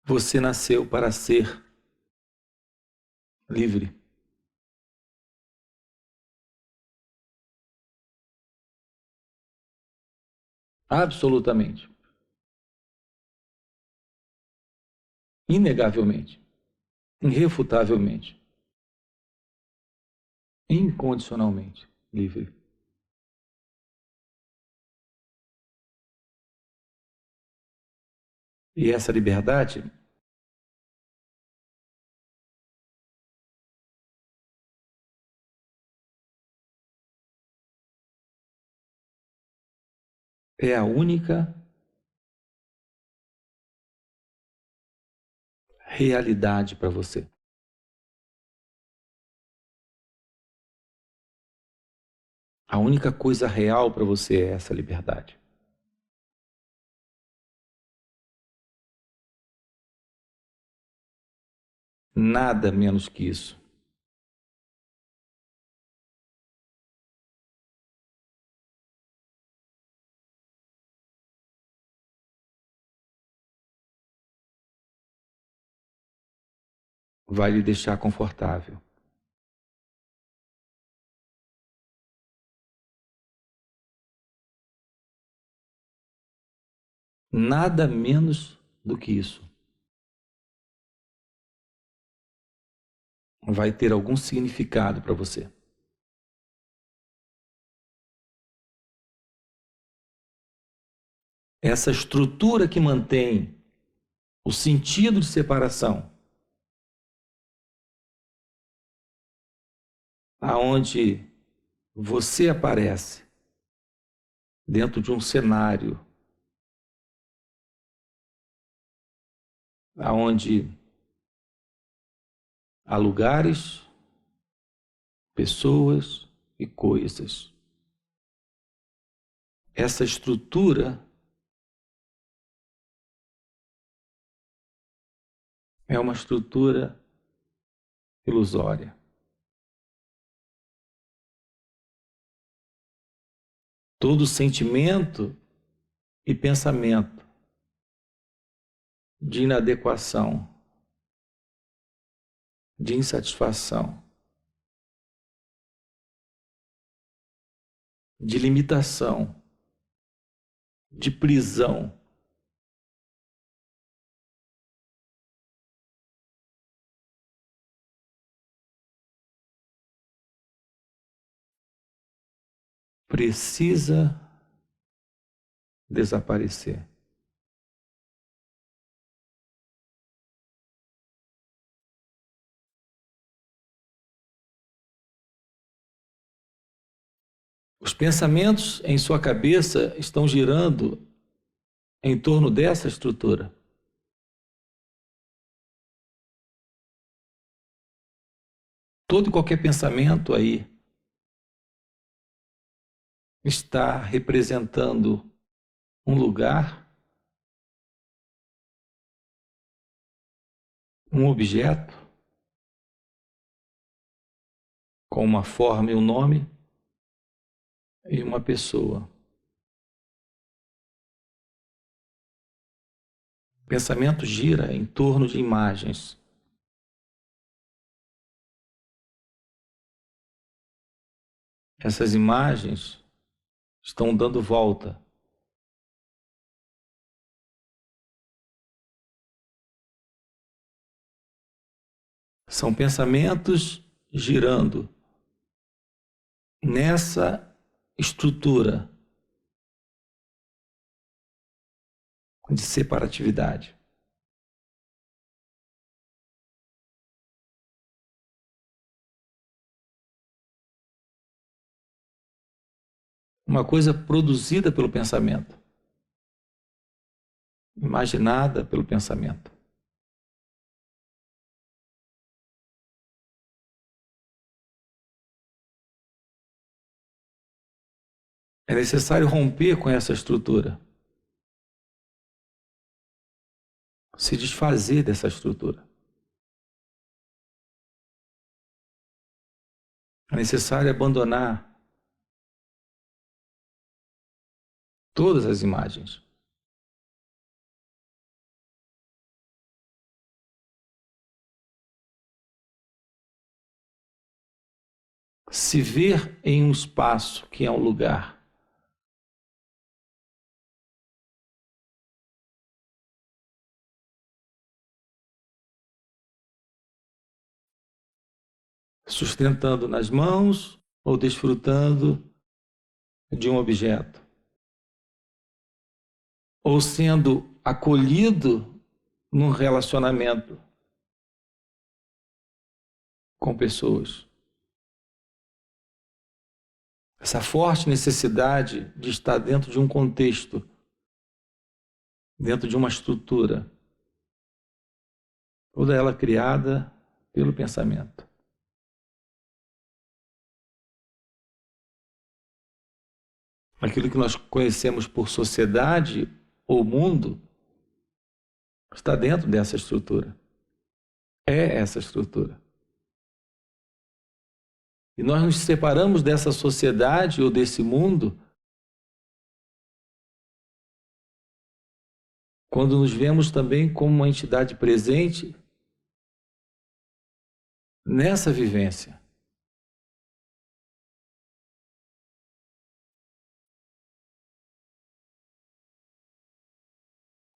Você nasceu para ser livre. Absolutamente. Inegavelmente. Irrefutavelmente. Incondicionalmente livre. E essa liberdade é a única realidade para você. A única coisa real para você é essa liberdade. Nada menos que isso. Vai lhe deixar confortável. Nada menos do que isso. Vai ter algum significado para você. Essa estrutura que mantém o sentido de separação, aonde você aparece dentro de um cenário aonde há lugares, pessoas e coisas. Essa estrutura é uma estrutura ilusória. Todo sentimento e pensamento de inadequação, de insatisfação, de limitação, de prisão, precisa desaparecer. Os pensamentos em sua cabeça estão girando em torno dessa estrutura. Todo e qualquer pensamento aí está representando um lugar, um objeto, com uma forma e um nome, e uma pessoa. O pensamento gira em torno de imagens. Essas imagens estão dando volta. São pensamentos girando nessa estrutura de separatividade. Uma coisa produzida pelo pensamento, imaginada pelo pensamento. É necessário romper com essa estrutura, se desfazer dessa estrutura. É necessário abandonar todas as imagens. se ver em um espaço que é um lugar. Sustentando nas mãos ou desfrutando de um objeto. Ou sendo acolhido num relacionamento com pessoas. Essa forte necessidade de estar dentro de um contexto, dentro de uma estrutura, toda ela criada pelo pensamento. Aquilo que nós conhecemos por sociedade ou mundo está dentro dessa estrutura. É essa estrutura. E nós nos separamos dessa sociedade ou desse mundo quando nos vemos também como uma entidade presente nessa vivência.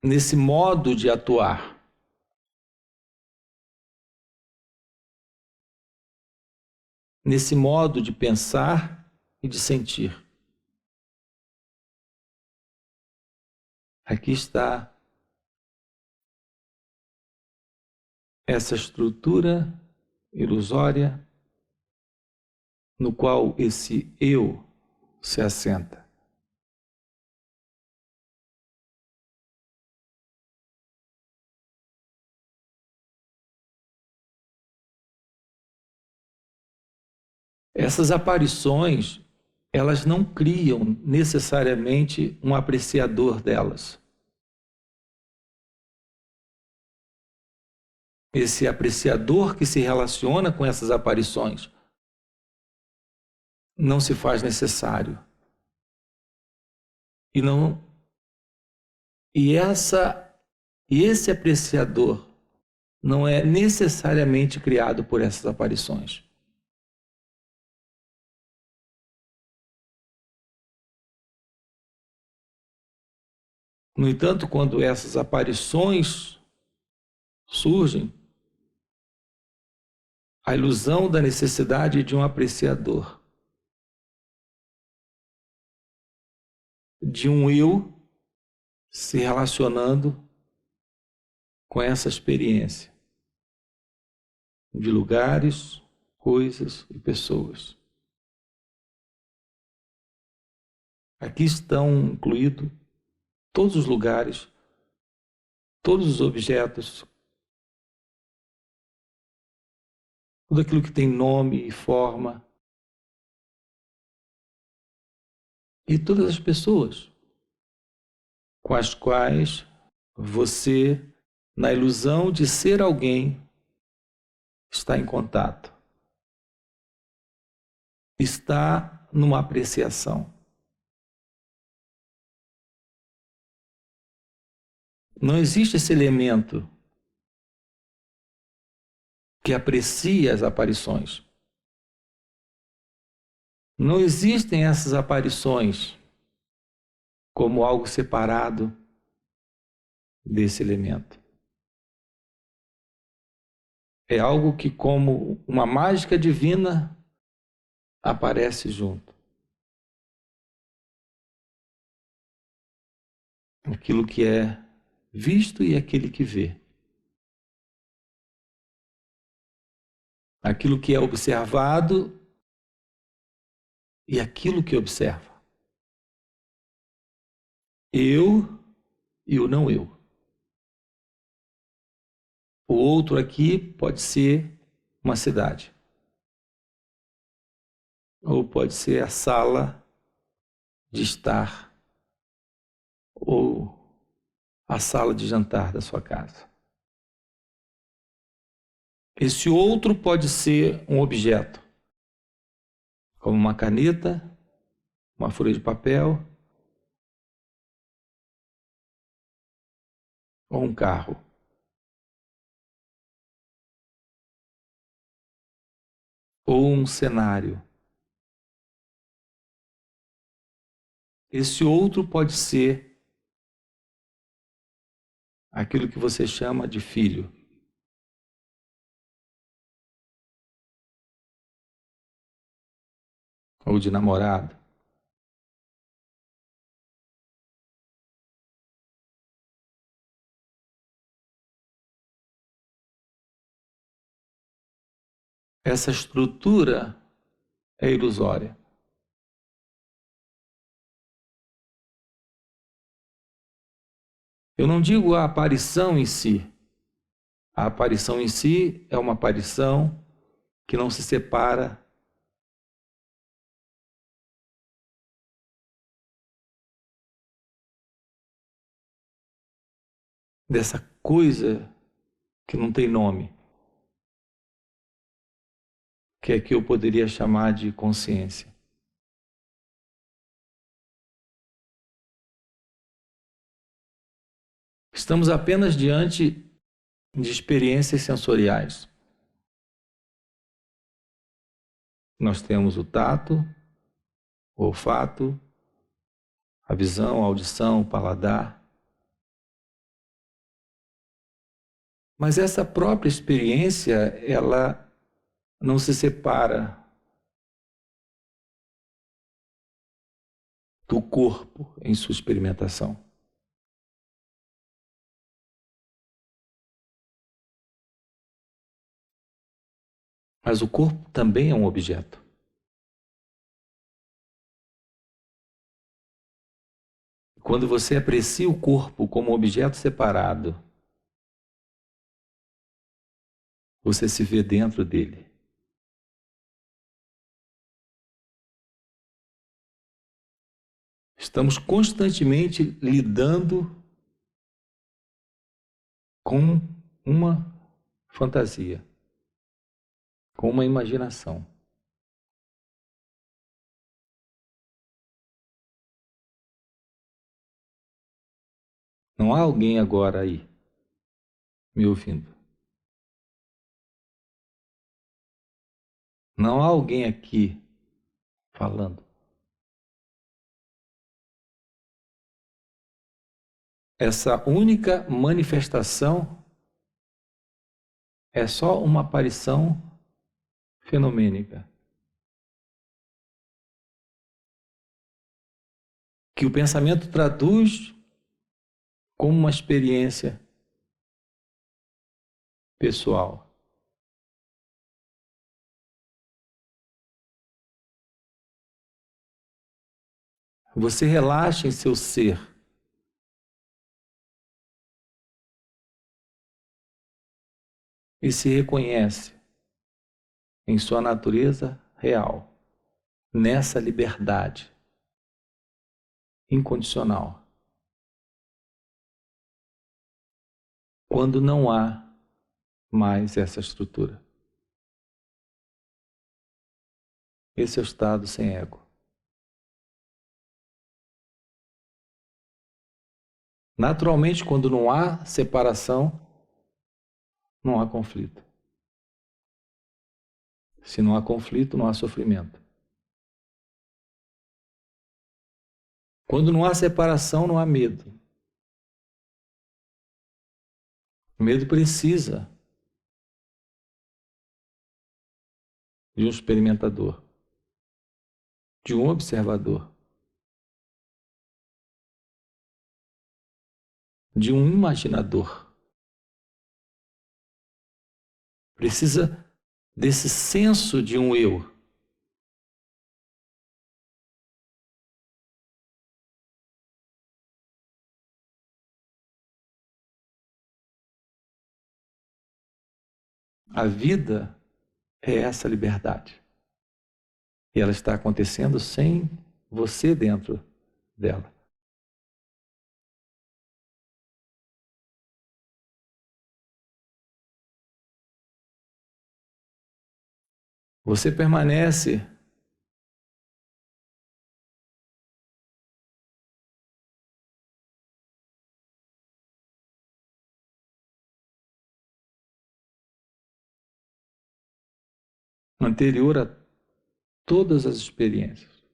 Nesse modo de atuar. Nesse modo de pensar e de sentir. Aqui está essa estrutura ilusória no qual esse eu se assenta. Essas aparições, elas não criam necessariamente um apreciador delas. Esse apreciador que se relaciona com essas aparições não se faz necessário. E esse apreciador não é necessariamente criado por essas aparições. No entanto, quando essas aparições surgem, a ilusão da necessidade de um apreciador, de um eu se relacionando com essa experiência de lugares, coisas e pessoas. Aqui estão incluídos todos os lugares, todos os objetos, tudo aquilo que tem nome e forma, e todas as pessoas com as quais você, na ilusão de ser alguém, está em contato. Está numa apreciação. Não existe esse elemento que aprecia as aparições. Não existem essas aparições como algo separado desse elemento. É algo que, como uma mágica divina, aparece junto. Aquilo que é visto e aquele que vê. Aquilo que é observado e aquilo que observa. Eu e o não eu. O outro aqui pode ser uma cidade. Ou pode ser a sala de estar. Ou a sala de jantar da sua casa. Esse outro pode ser um objeto, como uma caneta, uma folha de papel ou um carro. Ou um cenário. Esse outro pode ser aquilo que você chama de filho. Ou de namorado. Essa estrutura é ilusória. Eu não digo a aparição em si. A aparição em si é uma aparição que não se separa dessa coisa que não tem nome, que é que eu poderia chamar de consciência. Estamos apenas diante de experiências sensoriais. Nós temos o tato, o olfato, a visão, a audição, o paladar. Mas essa própria experiência, ela não se separa do corpo em sua experimentação. Mas o corpo também é um objeto. Quando você aprecia o corpo como objeto separado, você se vê dentro dele. Estamos constantemente lidando com uma fantasia, com uma imaginação. Não há alguém agora aí me ouvindo. Não há alguém aqui falando. Essa única manifestação é só uma aparição fenomênica. Que o pensamento traduz como uma experiência pessoal. Você relaxa em seu ser. E se reconhece em sua natureza real, nessa liberdade incondicional. Quando não há mais essa estrutura. Esse é o estado sem ego. Naturalmente, quando não há separação, não há conflito. Se não há conflito, não há sofrimento. Quando não há separação, não há medo. O medo precisa de um experimentador, de um observador, de um imaginador. Precisa desse senso de um eu. A vida é essa liberdade. E ela está acontecendo sem você dentro dela. Você permanece anterior a todas as experiências.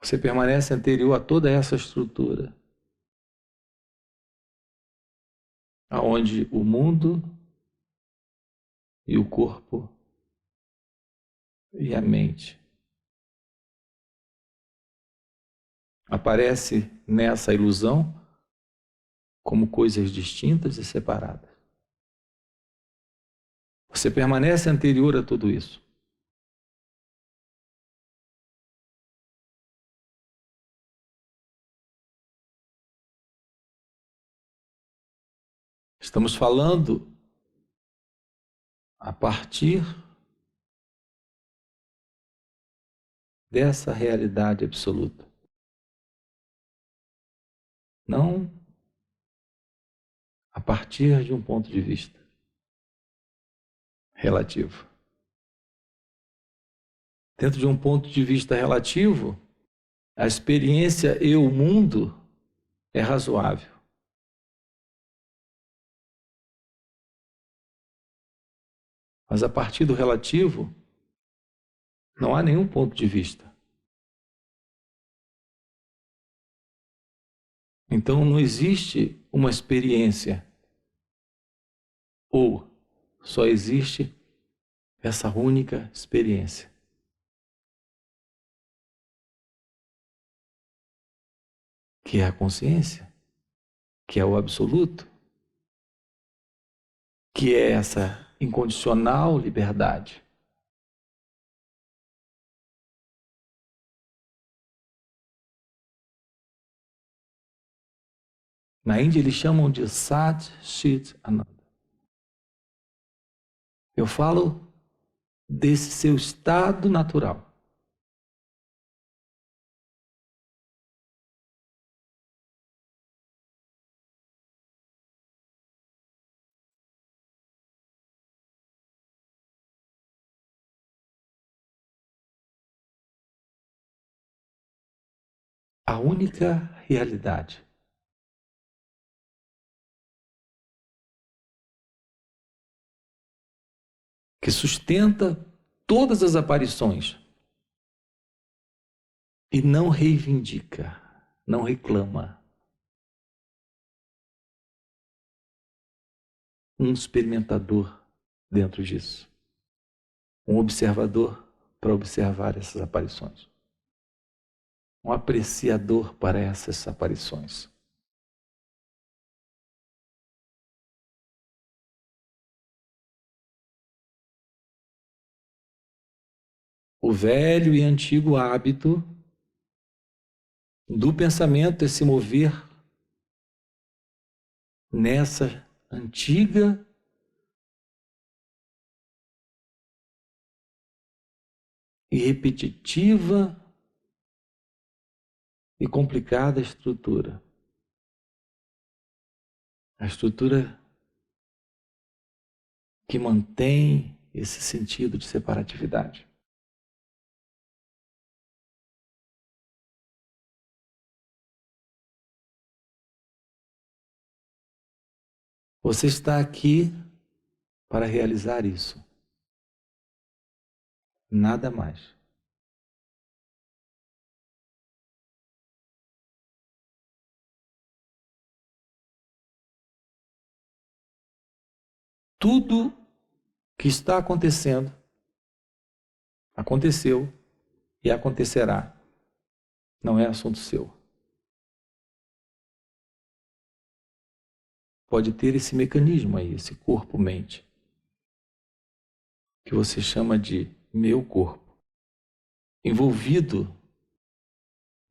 Você permanece anterior a toda essa estrutura, aonde o mundo e o corpo e a mente aparece nessa ilusão como coisas distintas e separadas. Você permanece anterior a tudo isso. Estamos falando a partir dessa realidade absoluta. Não a partir de um ponto de vista relativo. Dentro de um ponto de vista relativo, a experiência e o mundo é razoável. Mas a partir do relativo, não há nenhum ponto de vista. Então não existe uma experiência, ou só existe essa única experiência. Que é a consciência, que é o absoluto, que é essa incondicional liberdade. Na Índia eles chamam de Sat Chit Ananda. Eu falo desse seu estado natural. A única realidade. Que sustenta todas as aparições e não reivindica, não reclama. Um experimentador dentro disso. Um observador para observar essas aparições. Um apreciador para essas aparições. O velho e antigo hábito do pensamento é se mover nessa antiga e repetitiva e complicada estrutura. A estrutura que mantém esse sentido de separatividade. Você está aqui para realizar isso. Nada mais. Tudo que está acontecendo, aconteceu e acontecerá. Não é assunto seu. Pode ter esse mecanismo aí, esse corpo-mente, que você chama de meu corpo, envolvido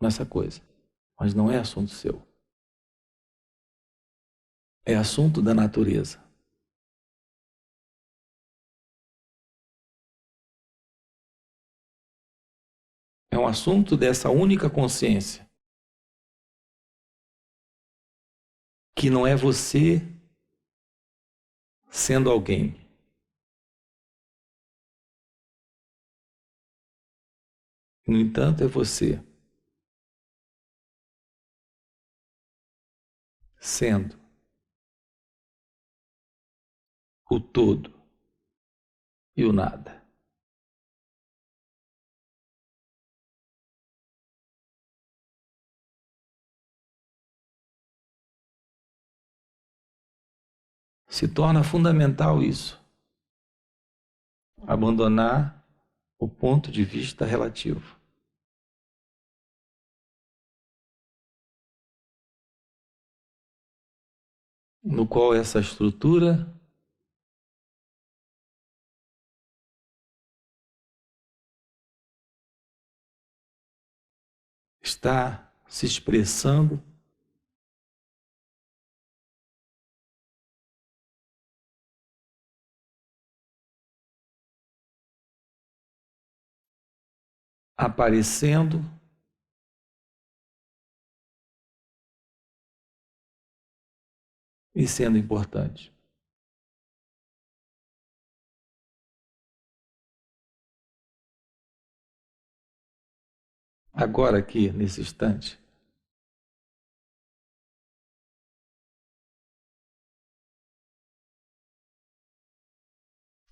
nessa coisa, mas não é assunto seu. É assunto da natureza. É um assunto dessa única consciência, que não é você sendo alguém. No entanto, é você sendo o todo e o nada. Se torna fundamental isso. Abandonar o ponto de vista relativo. No qual essa estrutura está se expressando aparecendo e sendo importante. Agora aqui, nesse instante,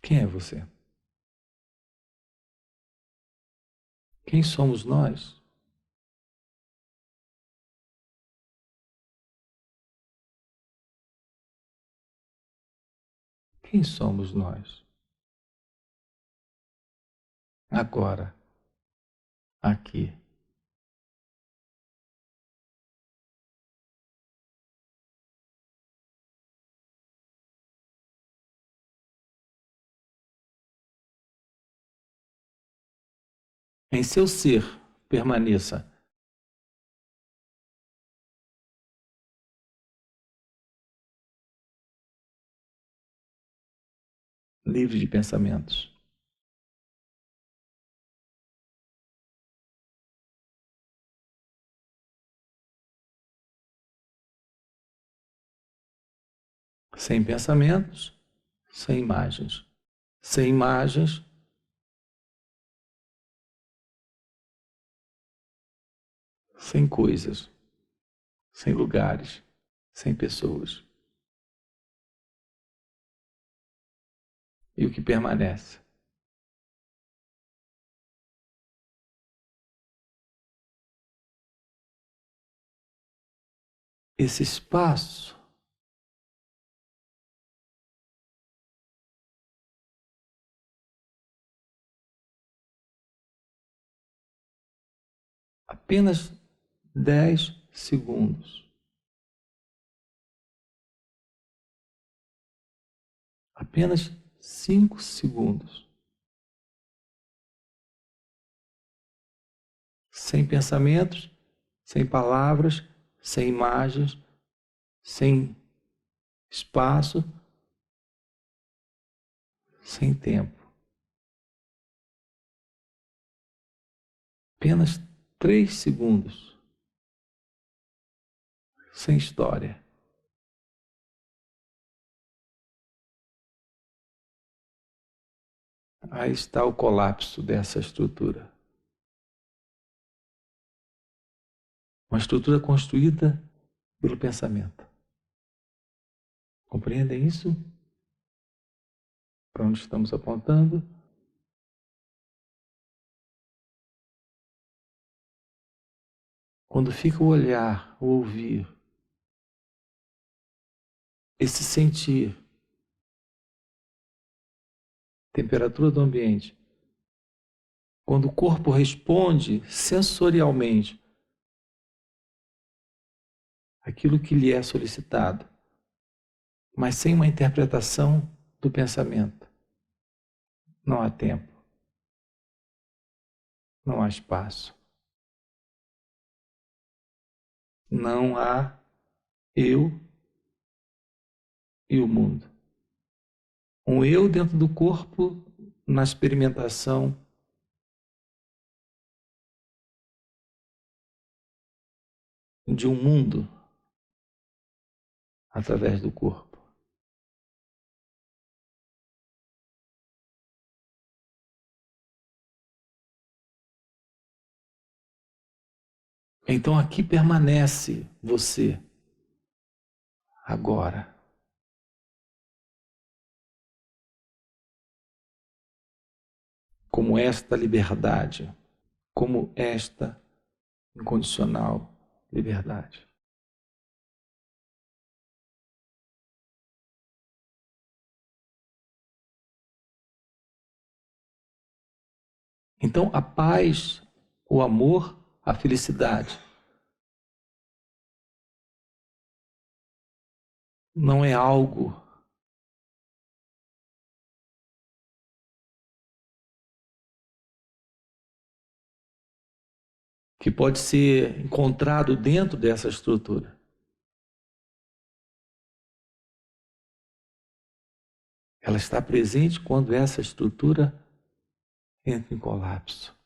quem é você? Quem somos nós? Quem somos nós? Agora, aqui. Em seu ser, permaneça. Livre de pensamentos. Sem pensamentos, sem imagens. Sem imagens, sem coisas, sem lugares, sem pessoas. E o que permanece? Esse espaço apenas 10 segundos. Apenas 5 segundos. Sem pensamentos, sem palavras, sem imagens, sem espaço, sem tempo. Apenas 3 segundos. Sem história. Aí está o colapso dessa estrutura. Uma estrutura construída pelo pensamento. Compreendem isso? Para onde estamos apontando? Quando fica o olhar, o ouvir, esse sentir, temperatura do ambiente, quando o corpo responde sensorialmente aquilo que lhe é solicitado, mas sem uma interpretação do pensamento, não há tempo, não há espaço, não há eu e o mundo. Um eu dentro do corpo na experimentação de um mundo através do corpo. Então aqui permanece você agora. Como esta liberdade, como esta incondicional liberdade. Então, a paz, o amor, a felicidade não é algo que pode ser encontrado dentro dessa estrutura. Ela está presente quando essa estrutura entra em colapso.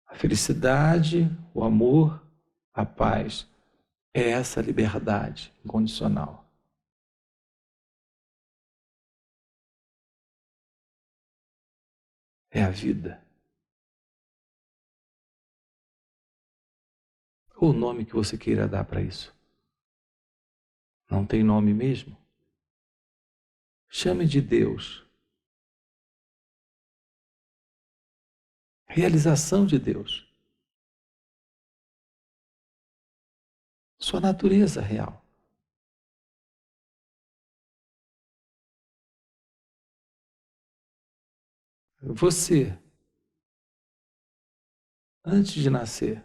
A felicidade, o amor, a paz é essa liberdade incondicional. É a vida. Ou o nome que você queira dar para isso. Não tem nome mesmo? Chame de Deus. Realização de Deus. Sua natureza real. Você, antes de nascer,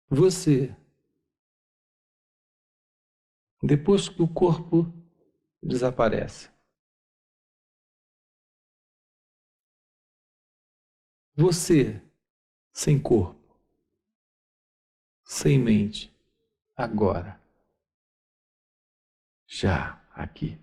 você, depois que o corpo desaparece, você, sem corpo, sem mente, agora, já aqui.